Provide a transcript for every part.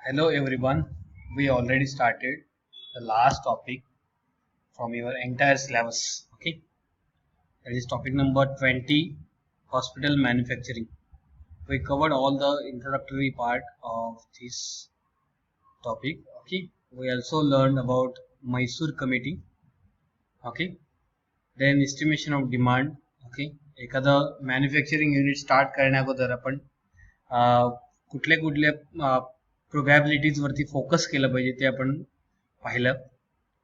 Hello everyone. We already started the last topic from your entire syllabus. Okay, that is topic number 20, hospital manufacturing. We covered all the introductory part of this topic. Okay, we also learned about Mysore committee. Okay, then estimation of demand. Okay, एखादं manufacturing unit start करण्याअगोदर आपण कुठल्या कुठल्या प्रोबॅबिलिटीज वरती focus केलं पाहिजे ते आपण पाहिलं.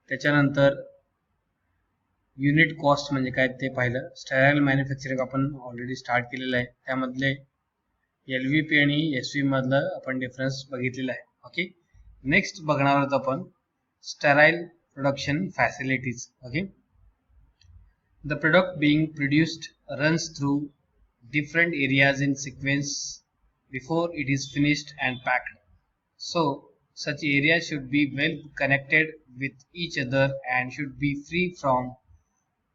त्याच्यानंतर युनिट कॉस्ट म्हणजे काय ते पाहिलं. स्टेराइल मॅन्युफॅक्चरिंग आपण ऑलरेडी स्टार्ट केलेलं आहे. त्यामधले LVP आणि SV मधलं आपण डिफरन्स बघितलेला आहे. ओके, नेक्स्ट बघणार आहोत आपण sterile production facilities. Okay, the product being produced runs through different areas in sequence before it is finished and packed. So, such areas should be well connected with each other and should be free from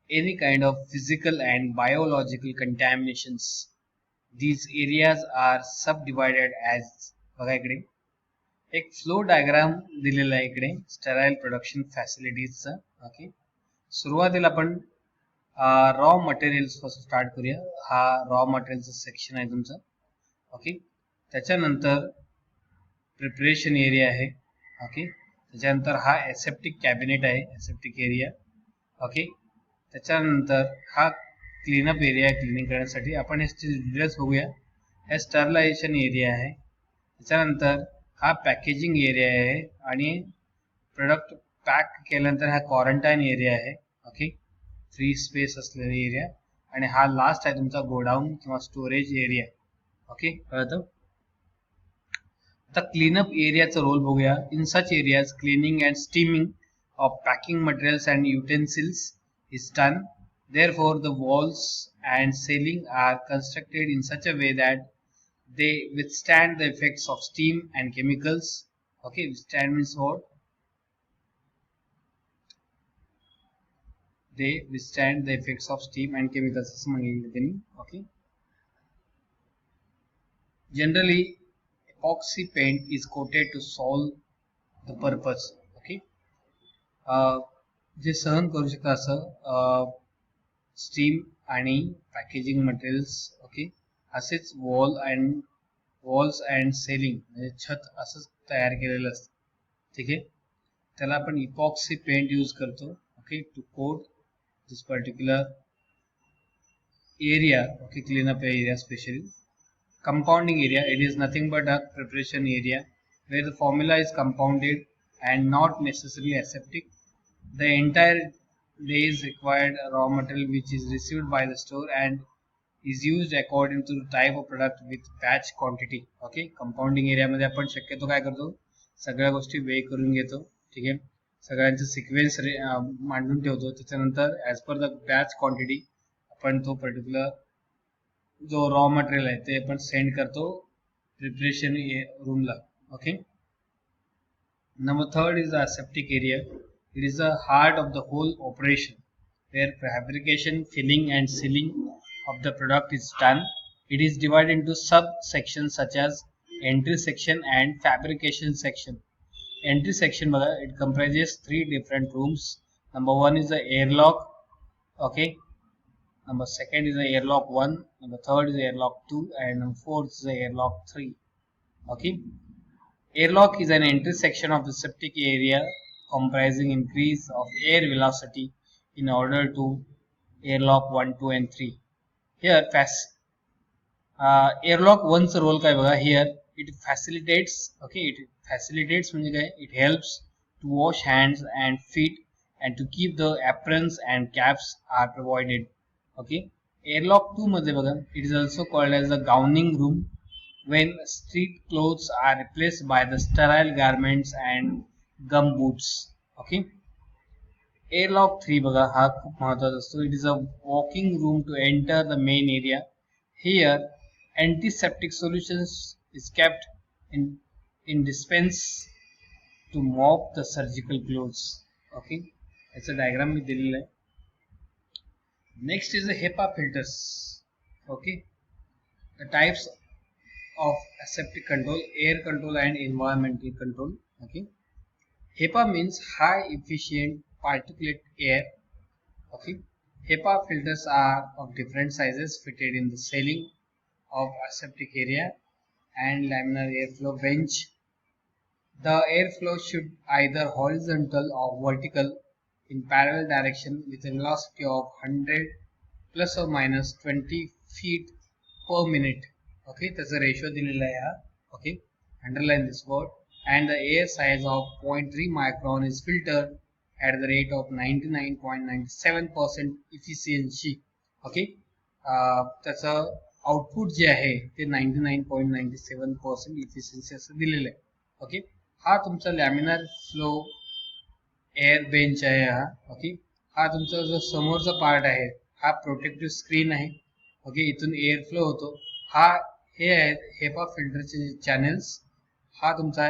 any kind of physical and biological contaminations. These areas are subdivided as बघा इकडे एक flow diagram दिलेला आहे इकडे sterile production फॅसिलिटीजचा. Okay, सुरुवातीला आपण raw materials पासून start करूया. हा रॉ मटेरियलचा सेक्शन आहे तुमचा. ओके, त्याच्यानंतर प्रिपरेशन एरिया आहे. ओके, त्याच्यानंतर हा एसेप्टिक कॅबिनेट आहे, एसेप्टिक एरिया. ओके, त्याच्यानंतर हा क्लीनअप एरिया आहे, क्लिनिंग करण्यासाठी. आपण याचे डिटेल्स बघूया. हा स्टरलायझेशन एरिया आहे. त्याच्यानंतर हा पॅकेजिंग एरिया आहे आणि प्रोडक्ट पॅक केल्यानंतर हा क्वारंटाईन एरिया आहे. ओके, फ्री स्पेस असलेला एरिया. आणि हा लास्ट आहे तुमचा गोडाऊन किंवा स्टोरेज एरिया. ओके, कळतं. आता क्लीनअप एरियाचा रोल बघूया. In such areas cleaning and steaming of packing materials and utensils is done. Therefore, the walls and ceiling are constructed in such a way that they withstand the effects of steam and chemicals. Okay, withstand means what? They withstand the effects of steam and chemicals. Okay. Generally, epoxy paint is coated to solve the purpose. Okay. जे सहन करू शकतं असं steam आणि packaging materials. Okay, असेच walls and selling म्हणजे छत असंच तयार केलेलं असतं. ठीक आहे, त्याला आपण इपॉक्सी पेंट यूज करतो. Okay, to coat this particular area. Okay, cleanup area specially. Compounding area, it is nothing but a preparation area where the formula is compounded and not necessarily aseptic. The entire day is required raw material which is received by the store and is used according to the type of product with batch quantity. Okay, compounding एरियामध्ये आपण शक्यतो काय करतो, सगळ्या गोष्टी वेग करून घेतो. ठीक आहे, सगळ्यांचं सिक्वेन्स मांडून ठेवतो. त्याच्यानंतर as per the batch quantity आपण तो पर्टिक्युलर जो रॉ मटेरियल आहे ते आपण सेंड करतो प्रिपरेशन रूमला. Okay, number third is the aseptic area. It is the heart of the whole operation where fabrication, filling and sealing of the product is done. It is divided into subsections such as entry section and fabrication section. Entry section it comprises three different rooms. Number one is the airlock. Okay, number second is the airlock 1, number third is the airlock 2, and number fourth is the airlock 3. Okay, airlock is an entry section of the septic area comprising increase of air velocity in order to airlock 1, 2 and 3. Here airlock 1's role काय बघा. Here it facilitates. Okay, it facilitates म्हणजे काय, it helps to wash hands and feet and to keep the aprons and caps are provided. Okay, airlock 2 मध्ये बघा, it is also called as the gowning room when street clothes are replaced by the sterile garments and gum boots. Okay, airlock 3 बघा हा खूप महत्वाचा असतो. It is a walking room to enter the main area. Here antiseptic solutions is kept in dispense to mop the surgical clothes. Okay, याचा diagram मी दिलेला आहे. Next is the HEPA filters. Okay, the types of aseptic control, air control and environmental control. Okay, HEPA means high efficient particulate air. Okay, HEPA filters are of different sizes fitted in the ceiling of aseptic area and laminar airflow bench. The airflow should either horizontal or vertical in parallel direction with a velocity of 100 plus or minus 20 feet per minute. Okay, त्याचा ratio दिलेला आहे हा. Okay, underline this word. And the air size of 0.3 micron is filtered at the rate of 99.97% efficiency. Okay, त्याचं output जे आहे ते 99.97% efficiency असं दिलेलं आहे. ओके, हा तुमचा लॅमिनार फ्लो एअर बेंच आहे हा. ओके, हा तुमचा जो समोरचा पार्ट आहे हा प्रोटेक्टिव्ह स्क्रीन आहे. ओके, इथून एअर फ्लो होतो. हा हे आहेत हेपा फिल्टरचे चॅनेल्स. हा तुमचा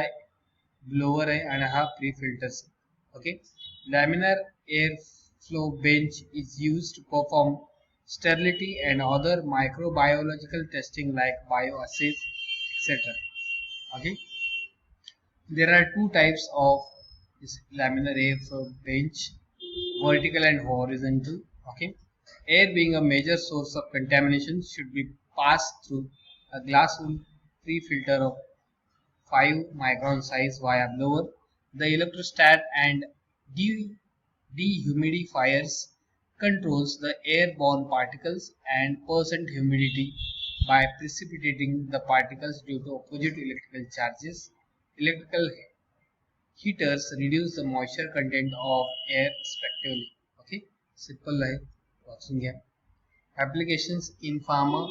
ब्लोअर आहे आणि हा pre filters. Okay, laminar air flow bench is use to perform sterility and other microbiological testing like bioassays, etc. Okay, there are two types of this laminar air flow bench, vertical and horizontal. Okay, air being a major source of contamination should be passed through a glass wool pre-filter of 5 micron size via blower. The electrostat and dehumidifiers controls the airborne particles and percent humidity by precipitating the particles due to opposite electrical charges. Electrical heaters reduce the moisture content of air respectively. Okay, simple आहे, वाचून घ्या. Applications in pharma,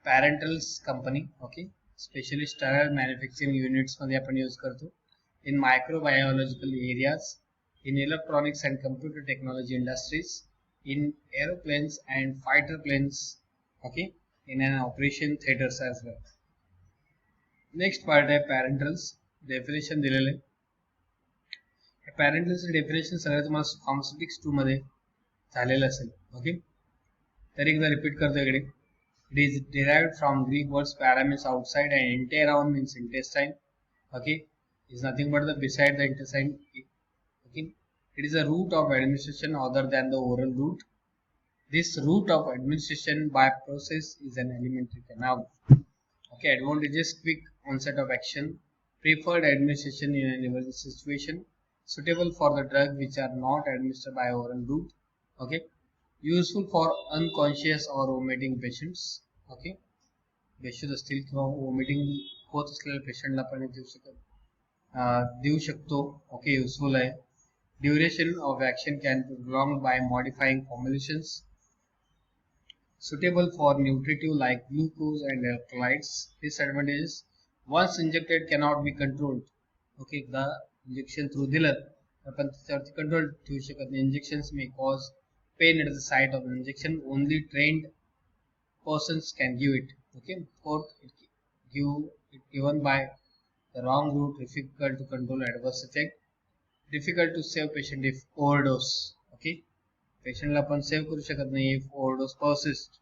parentals company. Okay, specially sterile manufacturing युनिट्समध्ये आपण use करतो. In microbiological areas, in electronics and computer technology industries, in aeroplanes and fighter planes, okay, in an operation theaters as well. Next part आहे parentals. Definition दिलेलं आहे. पॅरेंटल्सचं definition सगळं तुम्हाला pharmaceutics 2 मध्ये झालेलं असेल. ओके, तर एकदा रिपीट करतो इकडे. It is derived from Greek words para means outside and enteron means intestine. Okay, is nothing but the beside the intestine. Okay, it is a route of administration other than the oral route. This route of administration by process is an alimentary canal. Okay, advantages: quick onset of action, preferred administration in an emergency situation, suitable for the drug which are not administered by oral route. Okay, useful for unconscious or vomiting patients. Okay, बेशुद्ध असतील किंवा vomiting होत असलेल्या पेशंटला पण देऊ शकतो. Okay, useful आहे. Duration of action can be prolonged by modifying formulations. Suitable for nutritive like glucose and electrolytes. Disadvantages: once injected cannot be controlled. Okay, एकदा इंजेक्शन थ्रू दिलं आपण त्याच्यावरती कंट्रोल ठेवू शकत नाही. Injections may cause pain at the site of injection. Only trained persons can give it. Okay, fourth, given by the wrong route, difficult to control adverse effect, difficult to save patient if overdose. Okay, patient ला पण save करू शकत नाही if overdose persists.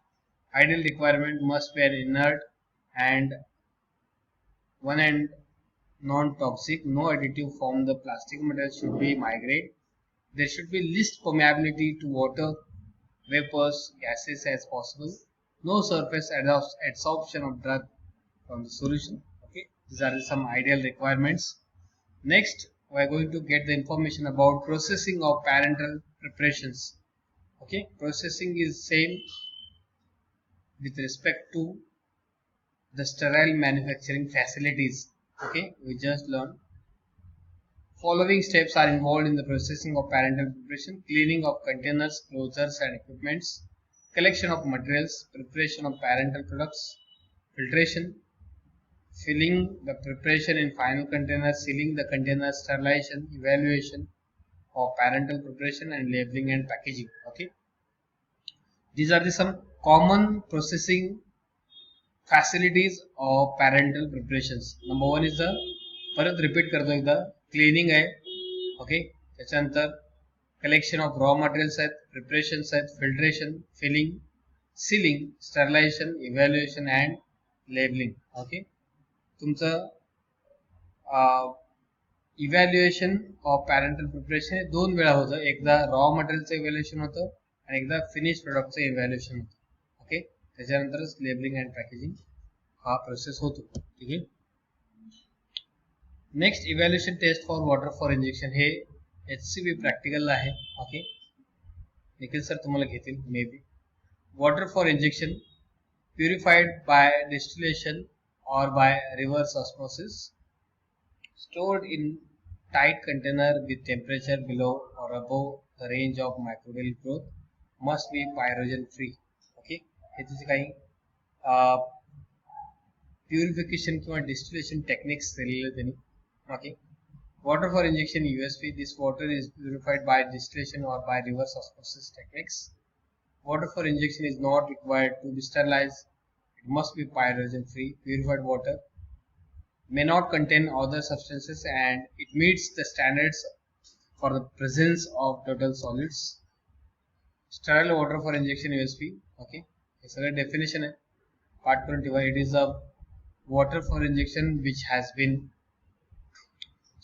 Ideal requirement must be an inert and one and non-toxic. No additive from the plastic material should be migrate. There should be least permeability to water, vapors, gases as possible. No surface adsorption of drug from the solution. Okay, these are some ideal requirements. Next, we are going to get the information about processing of parental preparations. Okay, processing is same with respect to the sterile manufacturing facilities. Okay, we just learned. Following steps are involved in the processing of parental preparation: cleaning of containers, closures and equipments, collection of materials, preparation of parental products, filtration, filling the preparation in final containers, sealing the containers, sterilization, evaluation of parental preparation, and labeling and packaging. Okay, these are the some common processing facilities of parental preparations. Number one is the, परत repeat करतो एकदा, cleaning आहे. Okay, त्याच्यानंतर collection of raw materials आहेत, preparations आहेत, filtration, filling, sealing, sterilisation, evaluation and labelling. Okay, तुमचं evaluation of parenteral preparation हे 2 वेळा होतं. एकदा रॉ मटेरियलचं इव्हॅल्युएशन होतं आणि एकदा फिनिश प्रोडक्टचं इव्हॅल्युएशन होतं. ओके, त्याच्यानंतरच लेबलिंग अँड पॅकेजिंग हा प्रोसेस होतो. ठीक आहे. Next evaluation test for water for injection हे HCV प्रॅक्टिकल आहे. ओके, निखिल सर तुम्हाला घेतील may be. Water for injection purified by distillation or by reverse osmosis, stored in tight container with temperature below or above the range of microbial growth, must be pyrogen free. Okay, हे त्याचे काही purification किंवा distillation techniques दिलेले त्यांनी. Okay, water for injection USP, this water is purified by distillation or by reverse osmosis techniques. Water for injection is not required to be sterilized. It must be pyrogen free. Purified water may not contain other substances and it meets the standards for the presence of total solids. Sterile water for injection USP. Okay, हे सगळं definition आहे. पाठ करून ठेवा. It is a water for injection which has been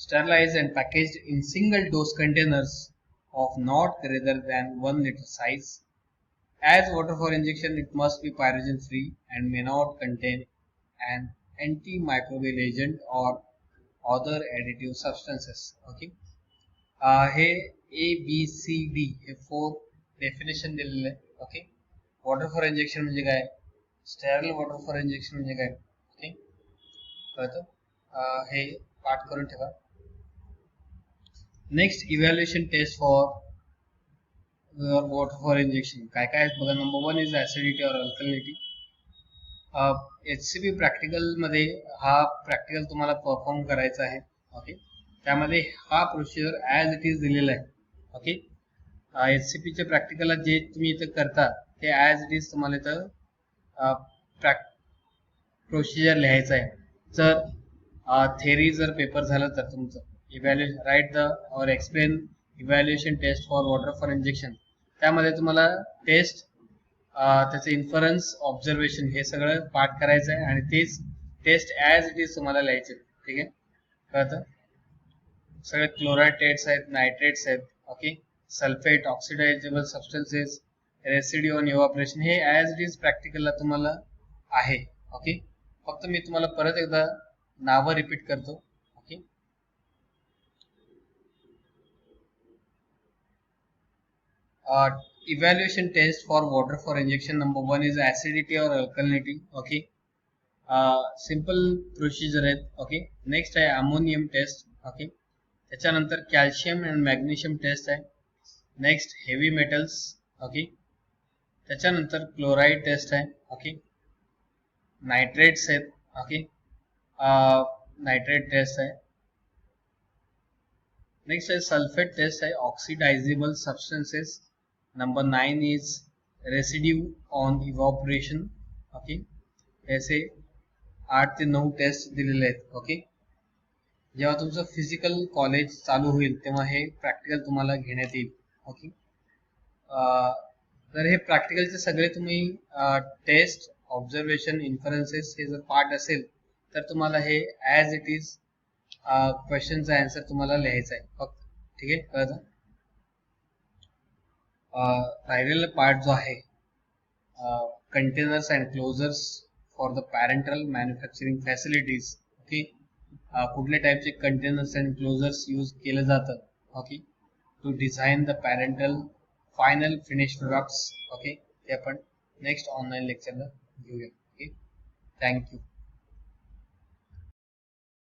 sterilized and packaged in single dose containers of not greater than 1 liter size. As water for injection, it must be pyrogen free and may not contain an antimicrobial agent or other additive substances. Okay, hey ABCD hey 4 definition दिलेले आहे. Okay, water for injection म्हणजे काय, sterile water for injection म्हणजे काय. Okay, कळतं. हे पाठ करून ठेवा. Next evaluation test for water for injection काय काय आहेत बघा. नंबर 1 इज ऍसिडिटी और अल्कलिनिटी. HCV प्रॅक्टिकल मध्ये हा प्रॅक्टिकल तुम्हाला परफॉर्म करायचा आहे. ओके, त्यामध्ये हा प्रोसिजर ॲज इट इज दिलेला आहे. ओके, HCPच्या प्रॅक्टिकलला जे तुम्ही इथं करता ते ॲज इट इज तुम्हाला इथं प्रोसिजर लिहायचं आहे. जर थेरी जर पेपर झालं तर तुमचं इव्हॅल्युएशन राईट द और explain evaluation test for water for injection, त्यामध्ये तुम्हाला टेस्ट त्याचं इन्फरन्स ऑब्झर्वेशन हे सगळं पाठ करायचं आहे आणि तेच टेस्ट ॲज इट इज तुम्हाला लिहायचे. ठीक आहे, कळतं. सगळे क्लोराईड टेस्ट आहेत, नायट्रेट्स आहेत. Okay, sulphate, oxidisable substances, residue on evaporation हे ॲज इट इज प्रॅक्टिकलला तुम्हाला आहे. ओके, फक्त मी तुम्हाला परत एकदा नावं रिपीट करतो. Okay, evaluation test for water for injection. Number 1 is acidity or alkalinity. Okay, simple procedure आहेत. ओके, नेक्स्ट आहे अमोनियम टेस्ट. ओके, त्याच्यानंतर कॅल्शियम अँड मॅग्नेशियम टेस्ट आहे. Next heavy metals. ओके, त्याच्यानंतर क्लोराईड टेस्ट आहे. Okay, nitrates आहेत. Okay, nitrate test आहे. Next आहे sulphate test आहे. Oxidisable substances. Number 9 is residue on evaporation. Okay, ऐसे 8 ते 9 टेस्ट दिलेले आहेत. ओके, जेव्हा तुमचं फिजिकल कॉलेज चालू होईल तेव्हा हे प्रॅक्टिकल तुम्हाला घेण्यात येईल. ओके, तर हे प्रॅक्टिकलचे सगळे तुम्ही टेस्ट, ऑब्झर्वेशन, इन्फरन्सेस हे जर पार्ट असेल तर तुम्हाला हे ॲज इट इज क्वेश्चनचा आन्सर तुम्हाला लिहायचा आहे फक्त. ठीक आहे, कळतं. राहिलेला पार्ट जो आहे containers and closures for the parenteral manufacturing facilities. Okay, कुठल्या टाईपचे कंटेनर्स अँड क्लोजर्स यूज केलं जातं. Okay, to design the parenteral final finish products. Okay, ते आपण नेक्स्ट ऑनलाईन लेक्चरला घेऊया. Okay, thank you.